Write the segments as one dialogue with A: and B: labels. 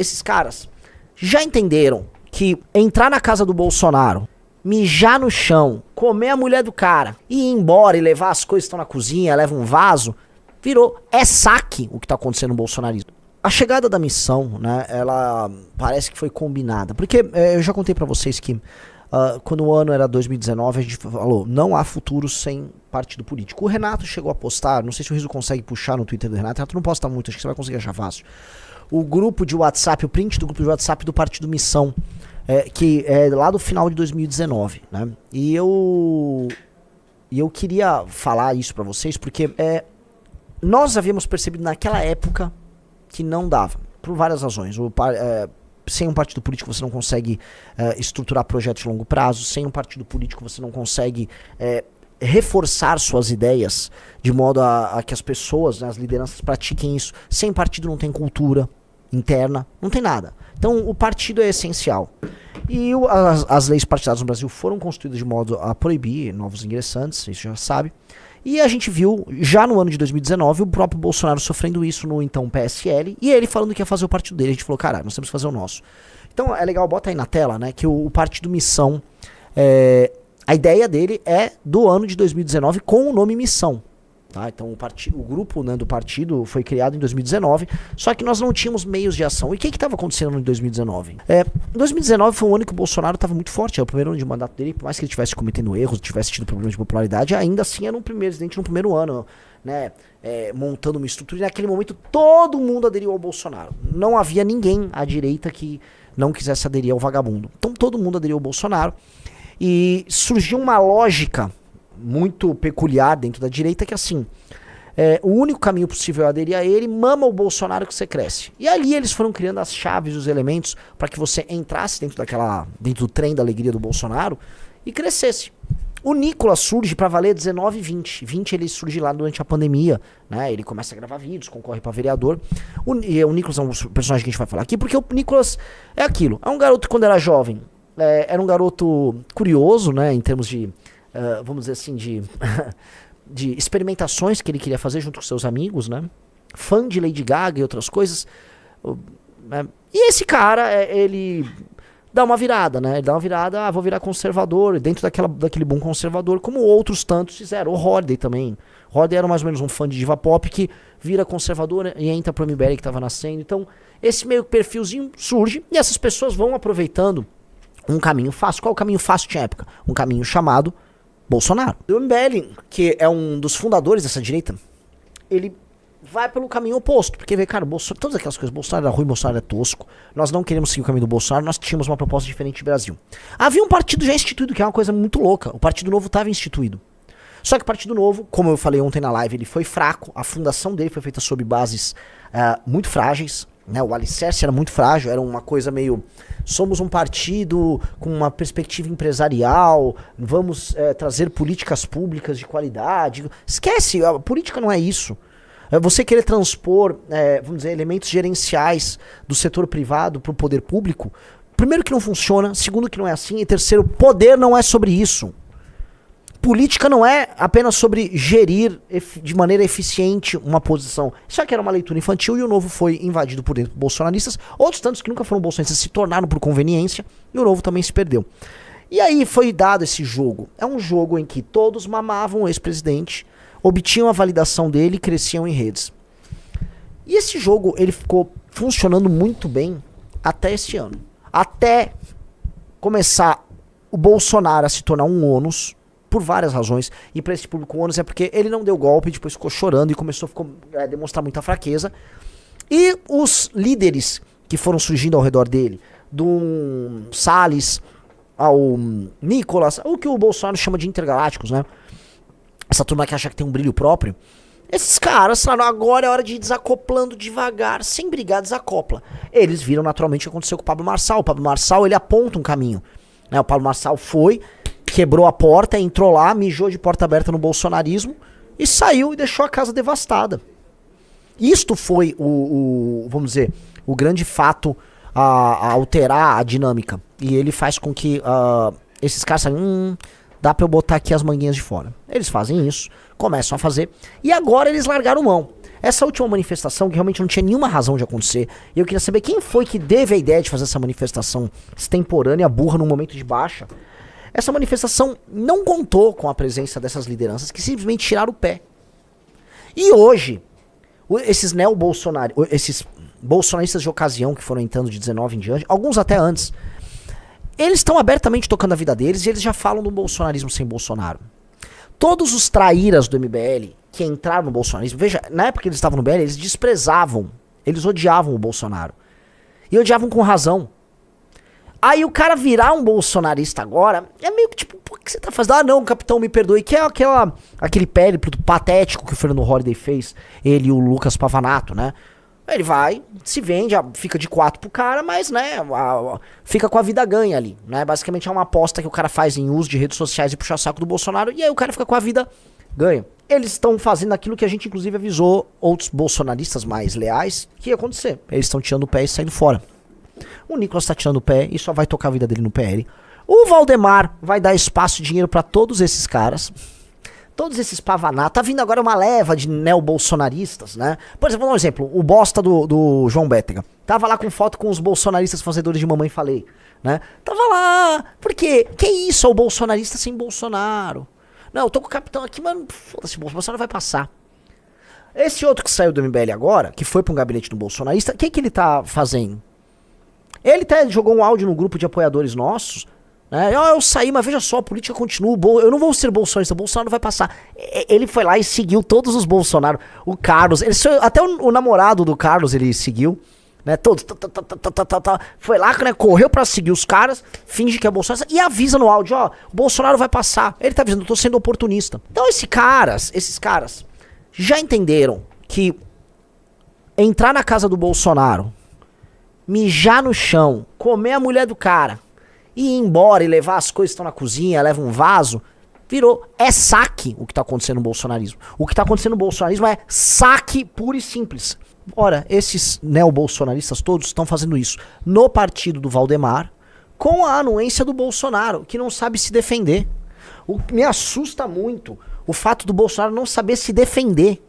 A: esses caras já entenderam que entrar na casa do Bolsonaro, mijar no chão, comer a mulher do cara, e ir embora e levar as coisas que estão na cozinha, leva um vaso, é saque o que tá acontecendo no bolsonarismo. A chegada da missão, né, ela parece que foi combinada, porque eu já contei pra vocês que quando o ano era 2019, a gente falou, não há futuro sem partido político. O Renato chegou a postar, não sei se o Riso consegue puxar no Twitter do Renato, o Renato não posta muito, acho que você vai conseguir achar fácil. O grupo de WhatsApp, o print do grupo de WhatsApp do Partido Missão, que é lá do final de 2019, né? E eu queria falar isso pra vocês, porque nós havíamos percebido naquela época que não dava, por várias razões. Sem um partido político você não consegue estruturar projetos de longo prazo, sem um partido político você não consegue reforçar suas ideias de modo a que as pessoas, né, as lideranças pratiquem isso. Sem partido não tem cultura interna, não tem nada. Então o partido é essencial. E as leis partidárias no Brasil foram construídas de modo a proibir novos ingressantes, isso já sabe. E a gente viu, já no ano de 2019, o próprio Bolsonaro sofrendo isso no então PSL, e ele falando que ia fazer o partido dele. A gente falou, cara, nós temos que fazer o nosso. Então é legal, bota aí na tela, né, que o Partido Missão, a ideia dele é do ano de 2019 com o nome Missão. Tá? Então o grupo, né, do partido foi criado em 2019, só que nós não tínhamos meios de ação. E o que estava acontecendo em 2019? 2019 foi um ano que o Bolsonaro estava muito forte, era o primeiro ano de mandato dele, por mais que ele estivesse cometendo erros, tivesse tido problemas de popularidade, ainda assim era um presidente no primeiro ano, né, montando uma estrutura, e naquele momento todo mundo aderiu ao Bolsonaro. Não havia ninguém à direita que não quisesse aderir ao vagabundo. Então todo mundo aderiu ao Bolsonaro, e surgiu uma lógica muito peculiar dentro da direita, que assim, o único caminho possível é aderir a ele, mama o Bolsonaro que você cresce. E ali eles foram criando as chaves, os elementos, para que você entrasse dentro do trem da alegria do Bolsonaro e crescesse. O Nicolas surge para valer 19 e 20. 20 ele surge lá durante a pandemia, né? Ele começa a gravar vídeos, concorre para vereador. O Nicolas é um personagem que a gente vai falar aqui, porque o Nicolas é aquilo. É um garoto que quando era jovem, era um garoto curioso, né? Em termos de vamos dizer assim, de experimentações que ele queria fazer junto com seus amigos, né? Fã de Lady Gaga e outras coisas. E esse cara, ele dá uma virada, né? Ele dá uma virada, vou virar conservador, dentro daquele bom conservador, como outros tantos fizeram. O Holiday também. O Holiday era mais ou menos um fã de diva pop que vira conservador e entra pro MBL que tava nascendo. Então, esse meio perfilzinho surge e essas pessoas vão aproveitando um caminho fácil. Qual o caminho fácil de época? Um caminho chamado Bolsonaro. O MBL, que é um dos fundadores dessa direita, ele vai pelo caminho oposto, porque vê, cara, todas aquelas coisas, Bolsonaro era ruim, Bolsonaro é tosco, nós não queremos seguir o caminho do Bolsonaro, nós tínhamos uma proposta diferente de Brasil. Havia um partido já instituído, que é uma coisa muito louca, o Partido Novo estava instituído. Só que o Partido Novo, como eu falei ontem na live, ele foi fraco, a fundação dele foi feita sob bases muito frágeis, né? O alicerce era muito frágil, era uma coisa meio... Somos um partido com uma perspectiva empresarial, vamos trazer políticas públicas de qualidade. Esquece, a política não é isso. Você querer transpor, vamos dizer, elementos gerenciais do setor privado para o poder público, primeiro que não funciona, segundo que não é assim, e terceiro, poder não é sobre isso. Política não é apenas sobre gerir de maneira eficiente uma posição. Isso aqui era uma leitura infantil e o Novo foi invadido por dentro bolsonaristas. Outros tantos que nunca foram bolsonaristas se tornaram por conveniência e o Novo também se perdeu. E aí foi dado esse jogo. É um jogo em que todos mamavam o ex-presidente, obtinham a validação dele e cresciam em redes. E esse jogo ele ficou funcionando muito bem até este ano. Até começar o Bolsonaro a se tornar um ônus, por várias razões, e para esse público o ônus é porque ele não deu golpe, depois ficou chorando e começou a demonstrar muita fraqueza. E os líderes que foram surgindo ao redor dele, do Salles ao Nicolas, o que o Bolsonaro chama de intergalácticos, né? Essa turma que acha que tem um brilho próprio. Esses caras falaram, agora é hora de ir desacoplando devagar, sem brigar, desacopla. Eles viram naturalmente o que aconteceu com o Pablo Marçal. O Pablo Marçal, ele aponta um caminho, né? O Pablo Marçal foi... quebrou a porta, entrou lá, mijou de porta aberta no bolsonarismo e saiu e deixou a casa devastada. Isto foi vamos dizer, o grande fato a alterar a dinâmica. E ele faz com que esses caras saibam, dá pra eu botar aqui as manguinhas de fora. Eles fazem isso, começam a fazer, e agora eles largaram mão. Essa última manifestação, que realmente não tinha nenhuma razão de acontecer, e eu queria saber quem foi que teve a ideia de fazer essa manifestação extemporânea, burra, num momento de baixa. Essa manifestação não contou com a presença dessas lideranças que simplesmente tiraram o pé. E hoje, esses esses bolsonaristas de ocasião que foram entrando de 19 em diante, alguns até antes, eles estão abertamente tocando a vida deles e eles já falam do bolsonarismo sem Bolsonaro. Todos os traíras do MBL que entraram no bolsonarismo, veja, na época que eles estavam no MBL, eles desprezavam, eles odiavam o Bolsonaro. E odiavam com razão. Aí o cara virar um bolsonarista agora, é meio que tipo, por que você tá fazendo? Ah não, capitão, me perdoe, que é aquele périplo patético que o Fernando Holliday fez, ele e o Lucas Pavanato, né? Ele vai, se vende, fica de 4 pro cara, mas, né, fica com a vida ganha ali, né? Basicamente é uma aposta que o cara faz em uso de redes sociais e puxar saco do Bolsonaro, e aí o cara fica com a vida ganha. Eles estão fazendo aquilo que a gente, inclusive, avisou outros bolsonaristas mais leais que ia acontecer. Eles estão tirando o pé e saindo fora. O Nicolas tá tirando o pé e só vai tocar a vida dele no PL. O Valdemar vai dar espaço e dinheiro pra todos esses caras. Todos esses pavanatos. Tá vindo agora uma leva de neobolsonaristas, né? Por exemplo, vou dar um exemplo. O bosta do João Bétega. Tava lá com foto com os bolsonaristas fazedores de Mamãe Falei, né? Tava lá. Por quê? Que isso? É o bolsonarista sem Bolsonaro. Não, eu tô com o capitão aqui, mas foda-se, o Bolsonaro vai passar. Esse outro que saiu do MBL agora, que foi pra um gabinete do bolsonarista, o que ele tá fazendo? Ele até jogou um áudio no grupo de apoiadores nossos, né? Eu saí, mas veja só, a política continua, eu não vou ser bolsonarista, o Bolsonaro vai passar. Ele foi lá e seguiu todos os Bolsonaro, o Carlos, até o namorado do Carlos ele seguiu, né? Todos, foi lá, né? Correu pra seguir os caras, finge que é bolsonarista e avisa no áudio, ó, o Bolsonaro vai passar. Ele tá avisando, eu tô sendo oportunista. Então esses caras já entenderam que entrar na casa do Bolsonaro, mijar no chão, comer a mulher do cara, e ir embora e levar as coisas que estão na cozinha, leva um vaso, é saque o que tá acontecendo no bolsonarismo. O que tá acontecendo no bolsonarismo é saque puro e simples. Ora, esses neobolsonaristas todos estão fazendo isso no partido do Valdemar, com a anuência do Bolsonaro, que não sabe se defender. Me assusta muito o fato do Bolsonaro não saber se defender.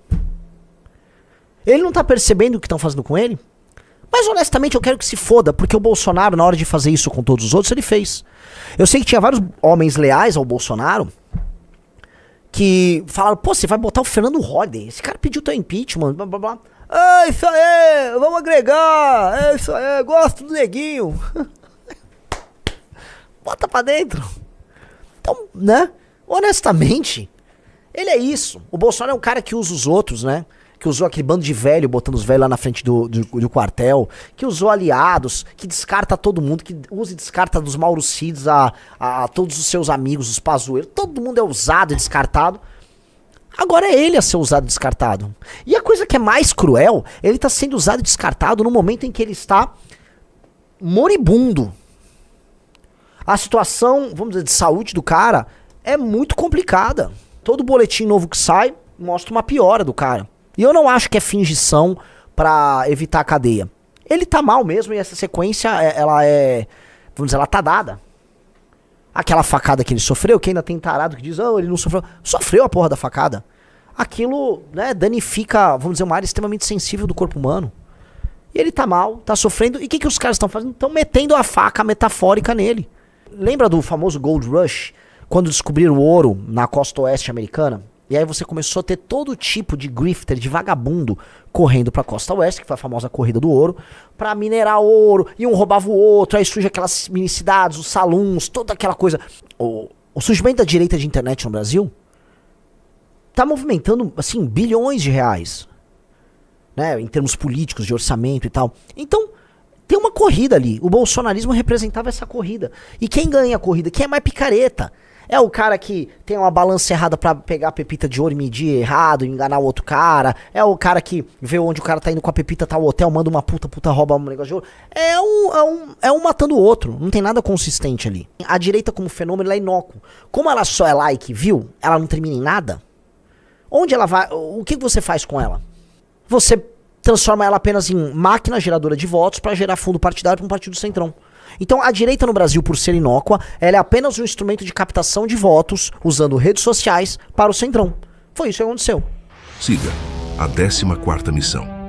A: Ele não tá percebendo o que estão fazendo com ele? Mas honestamente eu quero que se foda, porque o Bolsonaro, na hora de fazer isso com todos os outros, ele fez. Eu sei que tinha vários homens leais ao Bolsonaro que falaram, pô, você vai botar o Fernando Holliday, esse cara pediu teu impeachment, blá blá blá. Ah, isso aí, vamos agregar, isso aí, gosto do neguinho. Bota pra dentro. Então, né, honestamente, ele é isso. O Bolsonaro é um cara que usa os outros, né? Que usou aquele bando de velho, botando os velhos lá na frente do quartel, que usou aliados, que descarta todo mundo, que usa e descarta dos Mauro Cides a todos os seus amigos, os Pazuello. Todo mundo é usado e descartado. Agora é ele a ser usado e descartado. E a coisa que é mais cruel, ele tá sendo usado e descartado no momento em que ele está moribundo. A situação, vamos dizer, de saúde do cara é muito complicada. Todo boletim novo que sai mostra uma piora do cara. E eu não acho que é fingição pra evitar a cadeia. Ele tá mal mesmo e essa sequência, ela é, vamos dizer, ela tá dada. Aquela facada que ele sofreu, que ainda tem tarado que diz, oh, ele não sofreu. Sofreu a porra da facada. Aquilo, né, danifica, vamos dizer, uma área extremamente sensível do corpo humano. E ele tá mal, tá sofrendo. E o que os caras estão fazendo? Estão metendo a faca metafórica nele. Lembra do famoso Gold Rush? Quando descobriram o ouro na costa oeste americana? E aí você começou a ter todo tipo de grifter, de vagabundo, correndo pra costa oeste, que foi a famosa corrida do ouro, pra minerar ouro, e um roubava o outro, aí surge aquelas minicidades, os saluns, toda aquela coisa. O surgimento da direita de internet no Brasil tá movimentando, assim, bilhões de reais, né, em termos políticos, de orçamento e tal. Então, tem uma corrida ali. O bolsonarismo representava essa corrida. E quem ganha a corrida? Quem é mais picareta? É o cara que tem uma balança errada pra pegar a pepita de ouro e medir errado, enganar o outro cara. É o cara que vê onde o cara tá indo com a pepita, tá o hotel, manda uma puta rouba um negócio de ouro. É um matando o outro. Não tem nada consistente ali. A direita como fenômeno, ela é inócuo. Como ela só é like, viu? Ela não termina em nada. Onde ela vai? O que você faz com ela? Você transforma ela apenas em máquina geradora de votos pra gerar fundo partidário pra um partido centrão. Então a direita no Brasil, por ser inócua, ela é apenas um instrumento de captação de votos, usando redes sociais para o Centrão. Foi isso que aconteceu.
B: Siga a 14ª missão.